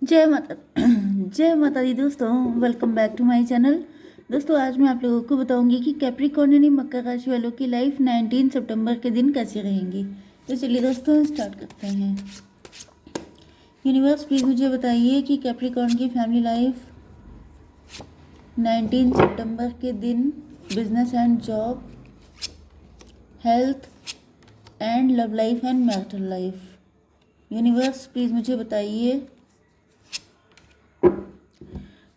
जय माता जय माता दी दोस्तों, welcome back to my channel. दोस्तों, आज मैं आप लोगों को बताऊंगी कि कैप्रिकॉर्न यानी मकर राशि वालों की लाइफ 19 सितंबर के दिन कैसी रहेंगी। तो चलिए दोस्तों, स्टार्ट करते हैं। यूनिवर्स प्लीज़ मुझे बताइए कि कैप्रिकॉर्न की फैमिली लाइफ 19 सितंबर के दिन, business and job, health and love life and marital life. Universe please मुझे बताइए।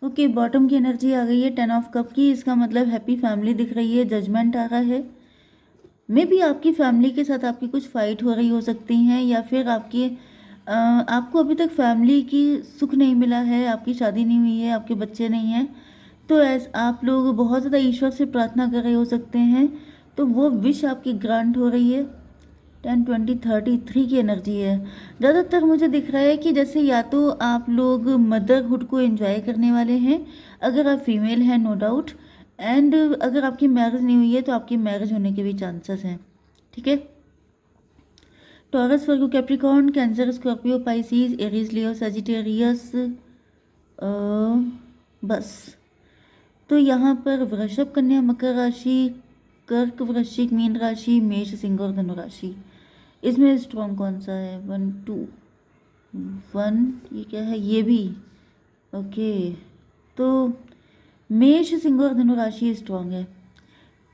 ओके, बॉटम की एनर्जी आ गई है 10 ऑफ कप की। इसका मतलब हैप्पी फैमिली दिख रही है, जजमेंट आ रहा है। मे बी आपकी फैमिली के साथ आपकी कुछ फाइट हो रही हो सकती हैं, या फिर आपको अभी तक फैमिली की सुख नहीं मिला है, आपकी शादी नहीं हुई है, आपके बच्चे नहीं हैं। तो ऐस आप लोग बहुत ज़्यादा ईश्वर से प्रार्थना कर रहे हो सकते हैं, तो वो विश आपकी ग्रांट हो रही है। 10 20 33 की एनर्जी है। ज़्यादातर मुझे दिख रहा है कि जैसे या तो आप लोग मदरहुड को एंजॉय करने वाले हैं, अगर आप फीमेल हैं, नो डाउट। एंड अगर आपकी मैरिज नहीं हुई है तो आपकी मैरिज होने के भी चांसेस हैं। ठीक है। Taurus, Virgo, Capricorn, Cancer, Scorpio, Pisces, Aries, Leo, Sagittarius, बस। तो यहाँ पर वृषभ, कन्या, मकर राशि, कर्क, वृश्चिक, मीन राशि, मेष, सिंह और धनु राशि। इसमें स्ट्रॉन्ग कौन सा है? 1 2 1, ये क्या है? ये भी ओके। तो मेष, सिंह और धनु राशि स्ट्रॉन्ग है।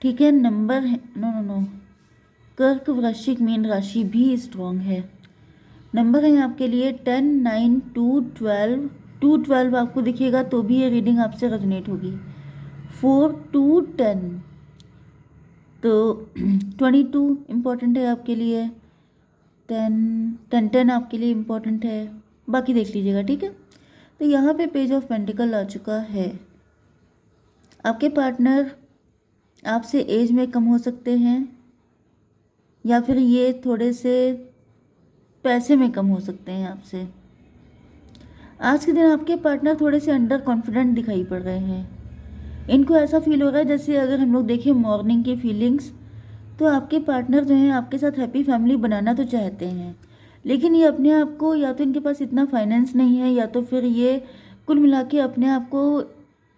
ठीक है। नंबर है, नो नो नो, कर्क, वृश्चिक, मीन राशि भी स्ट्रॉन्ग है। नंबर है आपके लिए 10 9 2 12। 2 12 आपको दिखेगा तो भी ये रीडिंग आपसे रेजोनेट होगी। 4 2 10, तो 22 इम्पॉर्टेंट है आपके लिए। 10 आपके लिए इम्पॉर्टेंट है। बाकी देख लीजिएगा, ठीक है। तो यहाँ पे पेज ऑफ पेंटिकल आ चुका है। आपके पार्टनर आपसे एज में कम हो सकते हैं, या फिर ये थोड़े से पैसे में कम हो सकते हैं आपसे। आज के दिन आपके पार्टनर थोड़े से अंडर कॉन्फिडेंट दिखाई पड़ रहे हैं। इनको ऐसा फील हो रहा है जैसे अगर हम लोग देखें मॉर्निंग की फीलिंग्स, तो आपके पार्टनर जो हैं आपके साथ हैप्पी फैमिली बनाना तो चाहते हैं, लेकिन ये अपने आप को, या तो इनके पास इतना फाइनेंस नहीं है, या तो फिर ये कुल मिला के अपने आप को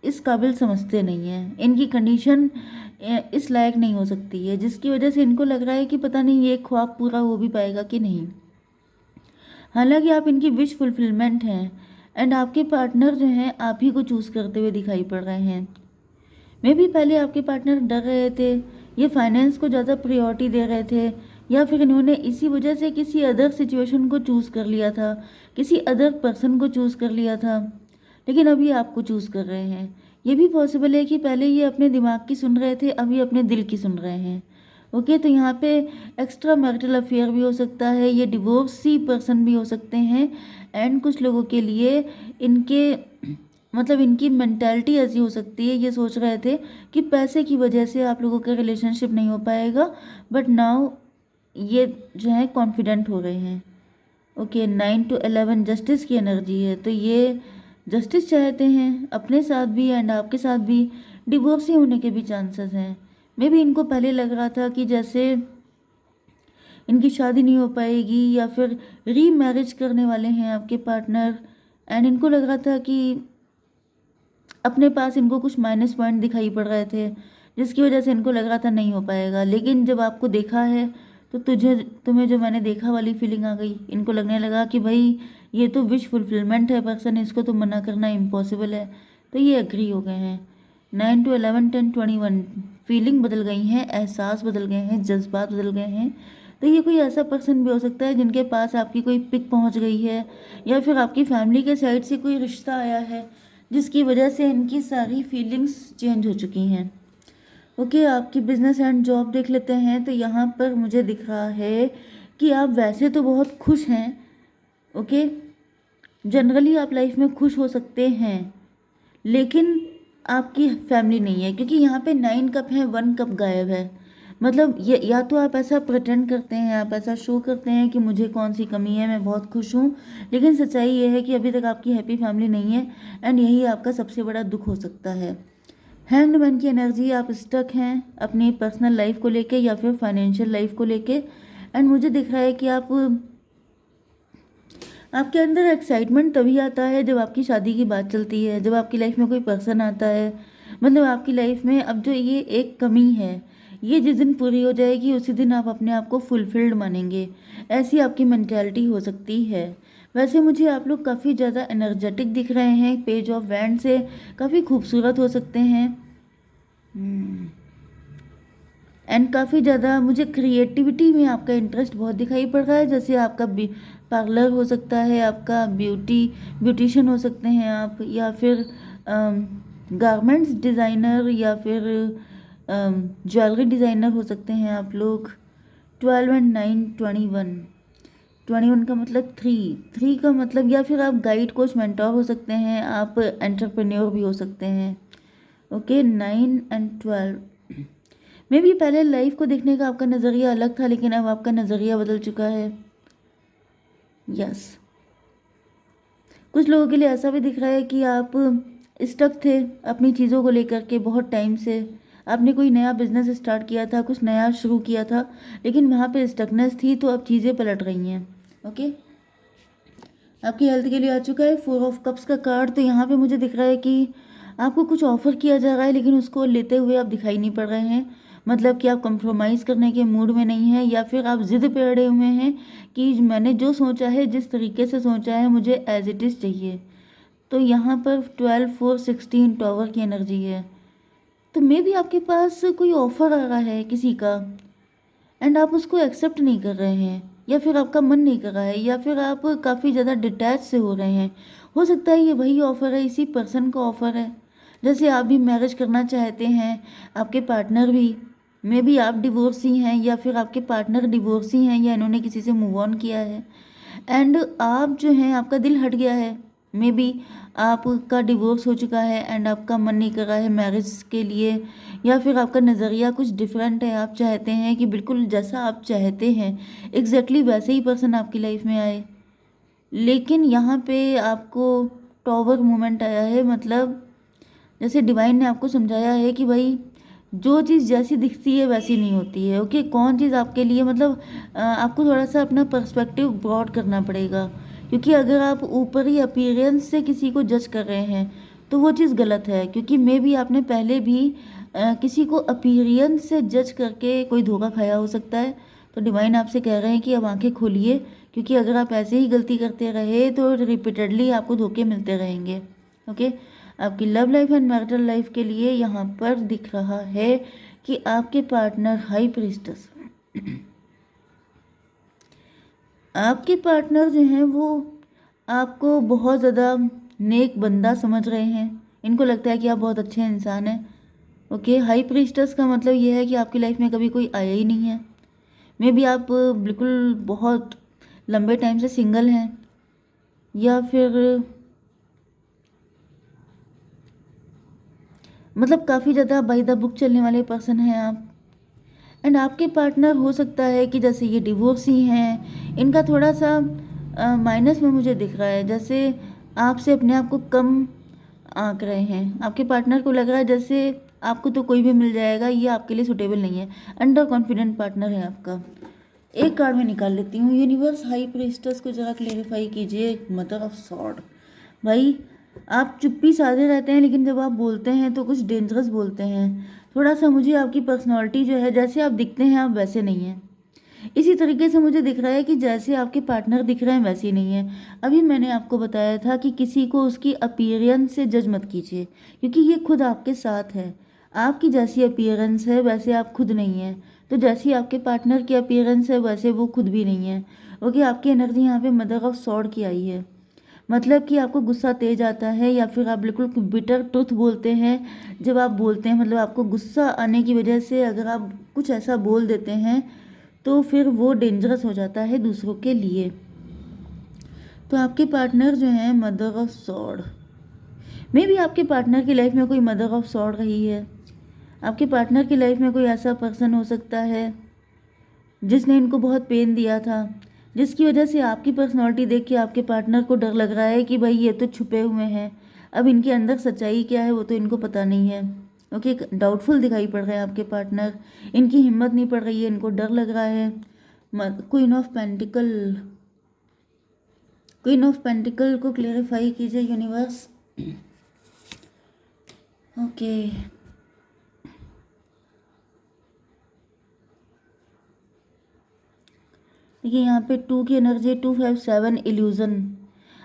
इस काबिल समझते नहीं हैं। इनकी कंडीशन इस लायक नहीं हो सकती है, जिसकी वजह से इनको लग रहा है कि पता नहीं ये ख्वाब पूरा हो भी पाएगा कि नहीं। हालांकि आप इनकी विश फुलफिलमेंट हैं, एंड आपके पार्टनर जो हैं आप ही को चूज़ करते हुए दिखाई पड़ रहे हैं। मे भी पहले आपके पार्टनर डर रहे थे, ये फाइनेंस को ज़्यादा प्रायोरिटी दे रहे थे, या फिर इन्होंने इसी वजह से किसी अदर सिचुएशन को चूज़ कर लिया था, किसी अदर पर्सन को चूज़ कर लिया था, लेकिन अभी आपको चूज़ कर रहे हैं। ये भी पॉसिबल है कि पहले ये अपने दिमाग की सुन रहे थे, अभी अपने दिल की सुन रहे हैं। ओके, तो यहाँ पे एक्स्ट्रा मैरिटल अफेयर भी हो सकता है, ये डिवोर्सी पर्सन भी हो सकते हैं। एंड कुछ लोगों के लिए इनके मतलब इनकी मेंटालिटी ऐसी हो सकती है, ये सोच रहे थे कि पैसे की वजह से आप लोगों का रिलेशनशिप नहीं हो पाएगा, बट नाउ ये जो है कॉन्फिडेंट हो रहे हैं। ओके, 9 to 11 जस्टिस की एनर्जी है, तो ये जस्टिस चाहते हैं अपने साथ भी एंड आपके साथ भी। डिवोर्स ही होने के भी चांसेस हैं। मे भी इनको पहले लग रहा था कि जैसे इनकी शादी नहीं हो पाएगी, या फिर री मैरिज करने वाले हैं आपके पार्टनर, एंड इनको लग रहा था कि अपने पास इनको कुछ माइनस पॉइंट दिखाई पड़ रहे थे, जिसकी वजह से इनको लग रहा था नहीं हो पाएगा। लेकिन जब आपको देखा है तो तुम्हें जो मैंने देखा वाली फीलिंग आ गई। इनको लगने लगा कि भाई ये तो विश फुलफिलमेंट है पर्सन, इसको तो मना करना इम्पॉसिबल है। तो ये एग्री हो गए हैं। 9 to 11 10 21 फीलिंग बदल गई हैं, एहसास बदल गए हैं, जज्बात बदल गए हैं। तो ये कोई ऐसा पर्सन भी हो सकता है जिनके पास आपकी कोई पिक पहुंच गई है, या फिर आपकी फैमिली के साइड से कोई रिश्ता आया है, जिसकी वजह से इनकी सारी फीलिंग्स चेंज हो चुकी हैं। ओके, आपकी बिजनेस एंड जॉब देख लेते हैं। तो यहाँ पर मुझे दिख रहा है कि आप वैसे तो बहुत खुश हैं। ओके, जनरली आप लाइफ में खुश हो सकते हैं, लेकिन आपकी फैमिली नहीं है, क्योंकि यहाँ पे 9 कप है, 1 कप गायब है। मतलब ये या तो आप ऐसा प्रिटेंड करते हैं, आप ऐसा शो करते हैं कि मुझे कौन सी कमी है, मैं बहुत खुश हूँ, लेकिन सच्चाई ये है कि अभी तक आपकी हैप्पी फैमिली नहीं है, एंड यही आपका सबसे बड़ा दुख हो सकता है। हैंडमैन की एनर्जी, आप स्टक हैं अपनी पर्सनल लाइफ को लेके या फिर फाइनेंशियल लाइफ को लेके, एंड मुझे दिख रहा है कि आप आपके अंदर एक्साइटमेंट तभी आता है जब आपकी शादी की बात चलती है, जब आपकी लाइफ में कोई पर्सन आता है। मतलब आपकी लाइफ में अब जो ये एक कमी है, ये जिस दिन पूरी हो जाएगी उसी दिन आप अपने आप को फुलफिल्ड मानेंगे। ऐसी आपकी मेंटालिटी हो सकती है। वैसे मुझे आप लोग काफ़ी ज़्यादा एनर्जेटिक दिख रहे हैं, पेज ऑफ वैंड से काफ़ी खूबसूरत हो सकते हैं। एंड काफ़ी ज़्यादा मुझे क्रिएटिविटी में आपका इंटरेस्ट बहुत दिखाई पड़ रहा है। जैसे आपका पार्लर हो सकता है, आपका ब्यूटिशियन हो सकते हैं आप, या फिर गारमेंट्स डिज़ाइनर, या फिर ज्वेलरी डिज़ाइनर हो सकते हैं आप लोग। 12 एंड 9 21, 21 का मतलब 3 का मतलब, या फिर आप गाइड कोच मेंटोर हो सकते हैं, आप एंटरप्रेन्योर भी हो सकते हैं। ओके, 9 एंड 12 मे भी पहले लाइफ को देखने का आपका नज़रिया अलग था, लेकिन अब आपका नज़रिया बदल चुका है। यस, कुछ लोगों के लिए ऐसा भी दिख रहा है कि आप स्टक थे अपनी चीज़ों को लेकर के बहुत टाइम से। आपने कोई नया बिजनेस स्टार्ट किया था, कुछ नया शुरू किया था, लेकिन वहाँ पे स्टकनेस थी, तो अब चीज़ें पलट रही हैं। ओके, आपकी हेल्थ के लिए आ चुका है 4 ऑफ कप्स का कार्ड। तो यहाँ पे मुझे दिख रहा है कि आपको कुछ ऑफर किया जा रहा है, लेकिन उसको लेते हुए आप दिखाई नहीं पड़ रहे हैं। मतलब कि आप कंप्रोमाइज़ करने के मूड में नहीं हैं, या फिर आप ज़िद पे अड़े हुए हैं कि मैंने जो सोचा है, जिस तरीके से सोचा है, मुझे एज इट इज़ चाहिए। तो यहाँ पर 12 4 16 टॉवर की एनर्जी है। तो मे भी आपके पास कोई ऑफ़र आ रहा है किसी का, एंड आप उसको एक्सेप्ट नहीं कर रहे हैं, या फिर आपका मन नहीं कर रहा है, या फिर आप काफ़ी ज़्यादा डिटैच से हो रहे हैं। हो सकता है ये वही ऑफ़र है, इसी पर्सन का ऑफ़र है। जैसे आप भी मैरिज करना चाहते हैं, आपके पार्टनर भी, मे बी आप डिवोर्सी हैं, या फिर आपके पार्टनर डिवोर्सी हैं, या इन्होंने किसी से मूव ऑन किया है, एंड आप जो हैं, आपका दिल हट गया है। मे बी आपका डिवोर्स हो चुका है एंड आपका मन नहीं कर रहा है मैरिज के लिए, या फिर आपका नज़रिया कुछ डिफरेंट है। आप चाहते हैं कि बिल्कुल जैसा आप चाहते हैं एग्जैक्टली वैसे ही पर्सन आपकी लाइफ में आए, लेकिन यहाँ पे आपको टॉवर मोमेंट आया है। मतलब जैसे डिवाइन ने आपको समझाया है कि भाई जो चीज़ जैसी दिखती है वैसी नहीं होती है। ओके, कौन चीज़ आपके लिए, मतलब आपको थोड़ा सा अपना पर्सपेक्टिव ब्रॉड करना पड़ेगा, क्योंकि अगर आप ऊपरी अपीयरेंस से किसी को जज कर रहे हैं तो वो चीज़ गलत है। क्योंकि मे भी आपने पहले भी किसी को अपीयरेंस से जज करके कोई धोखा खाया हो सकता है। तो डिवाइन आपसे कह रहे हैं कि अब आंखें खोलिए, क्योंकि अगर आप ऐसे ही गलती करते रहे तो रिपीटेडली आपको धोखे मिलते रहेंगे। ओके, आपकी love life and marital life के लिए यहाँ पर दिख रहा है कि आपके पार्टनर हाई प्रीस्टेस, आपके पार्टनर जो हैं वो आपको बहुत ज़्यादा नेक बंदा समझ रहे हैं। इनको लगता है कि आप बहुत अच्छे इंसान हैं। ओके, हाई प्रीस्टेस का मतलब ये है कि आपकी लाइफ में कभी कोई आया ही नहीं है। मे बी आप बिल्कुल बहुत लंबे टाइम से सिंगल हैं, या फिर मतलब काफ़ी ज़्यादा बाय द बुक चलने वाले पर्सन हैं आप। एंड आपके पार्टनर हो सकता है कि जैसे ये डिवोर्सी हैं, इनका थोड़ा सा माइनस में मुझे दिख रहा है। जैसे आपसे अपने आप को कम आंक रहे हैं। आपके पार्टनर को लग रहा है जैसे आपको तो कोई भी मिल जाएगा, ये आपके लिए सुटेबल नहीं है। अंडर कॉन्फिडेंट पार्टनर है आपका। एक कार्ड में निकाल लेती हूँ। यूनिवर्स हाई प्रीस्टेस को ज़रा क्लेरिफाई कीजिए। मदर ऑफ सॉर्ड, भाई आप चुप्पी साधे रहते हैं, लेकिन जब आप बोलते हैं तो कुछ डेंजरस बोलते हैं। थोड़ा सा मुझे आपकी पर्सनालिटी जो है, जैसे आप दिखते हैं आप वैसे नहीं हैं। इसी तरीके से मुझे दिख रहा है कि जैसे आपके पार्टनर दिख रहे हैं वैसे ही नहीं है। अभी मैंने आपको बताया था कि किसी को उसकी अपीयरेंस से जज मत कीजिए, क्योंकि ये खुद आपके साथ है। आपकी जैसी अपीयरेंस है वैसे आप खुद नहीं हैं, तो जैसी आपके पार्टनर की अपीयरेंस है वैसे वो खुद भी नहीं है। ओके, आपकी एनर्जी यहाँ पे मदर ऑफ सॉर्ड की आई है। मतलब कि आपको गुस्सा तेज आता है, या फिर आप बिल्कुल बिटर ट्रुथ बोलते हैं। जब आप बोलते हैं, मतलब आपको गुस्सा आने की वजह से अगर आप कुछ ऐसा बोल देते हैं तो फिर वो डेंजरस हो जाता है दूसरों के लिए। तो आपके पार्टनर जो हैं मदर ऑफ सॉर्ड, मे भी आपके पार्टनर की लाइफ में कोई मदर ऑफ सॉर्ड रही है। आपके पार्टनर की लाइफ में कोई ऐसा पर्सन हो सकता है जिसने इनको बहुत पेन दिया था, जिसकी वजह से आपकी पर्सनालिटी देख के आपके पार्टनर को डर लग रहा है कि भाई ये तो छुपे हुए हैं, अब इनके अंदर सच्चाई क्या है वो तो इनको पता नहीं है। ओके, डाउटफुल दिखाई पड़ रहे हैं आपके पार्टनर। इनकी हिम्मत नहीं पड़ रही है, इनको डर लग रहा है। Queen of pentacle, queen of pentacle को क्लेरिफाई कीजिए यूनिवर्स। ओके, देखिए यहाँ पे 2 की एनर्जी, 257 इल्यूज़न।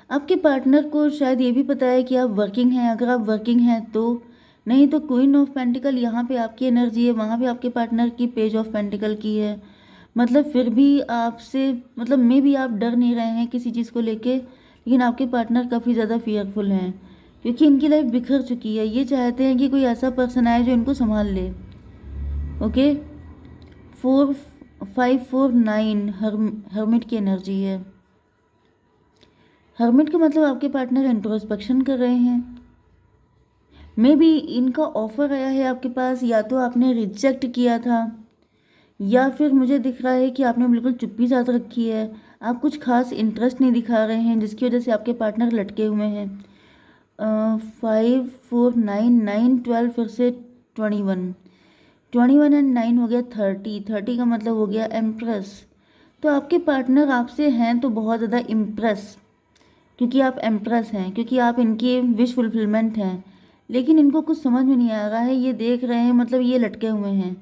आपके पार्टनर को शायद ये भी पता है कि आप वर्किंग हैं, अगर आप वर्किंग हैं तो, नहीं तो क्वीन ऑफ पेंटिकल यहाँ पे आपकी एनर्जी है, वहाँ पे आपके पार्टनर की पेज ऑफ पेंटिकल की है। मतलब फिर भी आपसे, मतलब मे भी आप डर नहीं रहे हैं किसी चीज़ को लेके, लेकिन आपके पार्टनर काफ़ी ज़्यादा फियरफुल हैं क्योंकि इनकी लाइफ बिखर चुकी है। ये चाहते हैं कि कोई ऐसा पर्सन आए जो इनको संभाल ले। ओके, 4549 हर्मिट की एनर्जी है। हर्मिट का मतलब आपके पार्टनर इंट्रोस्पेक्शन कर रहे हैं। मे बी इनका ऑफर आया है आपके पास, या तो आपने रिजेक्ट किया था, या फिर मुझे दिख रहा है कि आपने बिल्कुल चुप्पी साध रखी है। आप कुछ खास इंटरेस्ट नहीं दिखा रहे हैं, जिसकी वजह से आपके पार्टनर लटके हुए हैं। 5 4 9 9 12, फिर से 21 एंड 9 हो गया 30 का मतलब हो गया एम्प्रेस। तो आपके पार्टनर आपसे हैं तो बहुत ज़्यादा इम्प्रेस, क्योंकि आप एम्प्रेस हैं, क्योंकि आप इनकी विश फुलफिलमेंट हैं। लेकिन इनको कुछ समझ में नहीं आ रहा है, ये देख रहे हैं, मतलब ये लटके हुए हैं।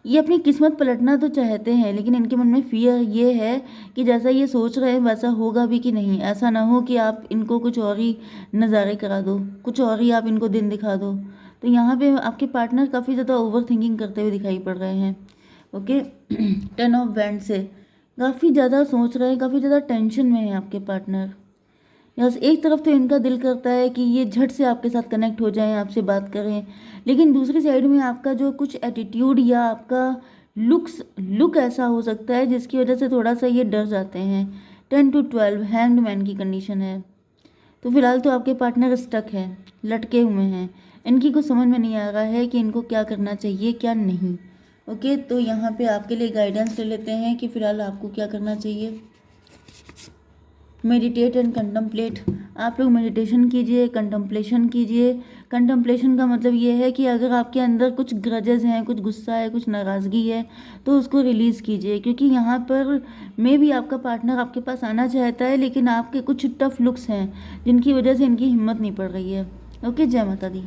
ये अपनी किस्मत पलटना तो चाहते हैं, लेकिन इनके मन में फियर ये है कि जैसा ये सोच रहे हैं वैसा होगा भी कि नहीं। ऐसा ना हो कि आप इनको कुछ और ही नज़ारे करा दो, कुछ और ही आप इनको दिन दिखा दो। तो यहाँ पे आपके पार्टनर काफ़ी ज़्यादा ओवर थिंकिंग करते हुए दिखाई पड़ रहे हैं। ओके, 10 ऑफ वैंड से काफ़ी ज़्यादा सोच रहे हैं, काफ़ी ज़्यादा टेंशन में है आपके पार्टनर। यस, एक तरफ तो इनका दिल करता है कि ये झट से आपके साथ कनेक्ट हो जाएं, आपसे बात करें, लेकिन दूसरी साइड में आपका जो कुछ एटीट्यूड या आपका लुक ऐसा हो सकता है जिसकी वजह से थोड़ा सा ये डर जाते हैं। 10 to 12 हैंग्ड मैन की कंडीशन है। तो फिलहाल तो आपके पार्टनर स्टक है, लटके हुए हैं। इनकी कुछ समझ में नहीं आ रहा है कि इनको क्या करना चाहिए क्या नहीं। ओके, तो यहाँ पे आपके लिए गाइडेंस ले लेते हैं कि फ़िलहाल आपको क्या करना चाहिए। Meditate and contemplate. आप लोग मेडिटेशन कीजिए, कंटम्पलेशन कीजिए। कंटम्पलेशन का मतलब ये है कि अगर आपके अंदर कुछ ग्रजेस हैं, कुछ गुस्सा है, कुछ नाराज़गी है, तो उसको रिलीज़ कीजिए, क्योंकि यहाँ पर मे भी आपका पार्टनर आपके पास आना चाहता है, लेकिन आपके कुछ टफ लुक्स हैं जिनकी वजह से इनकी हिम्मत नहीं पड़ रही है। ओके, जय माता दी।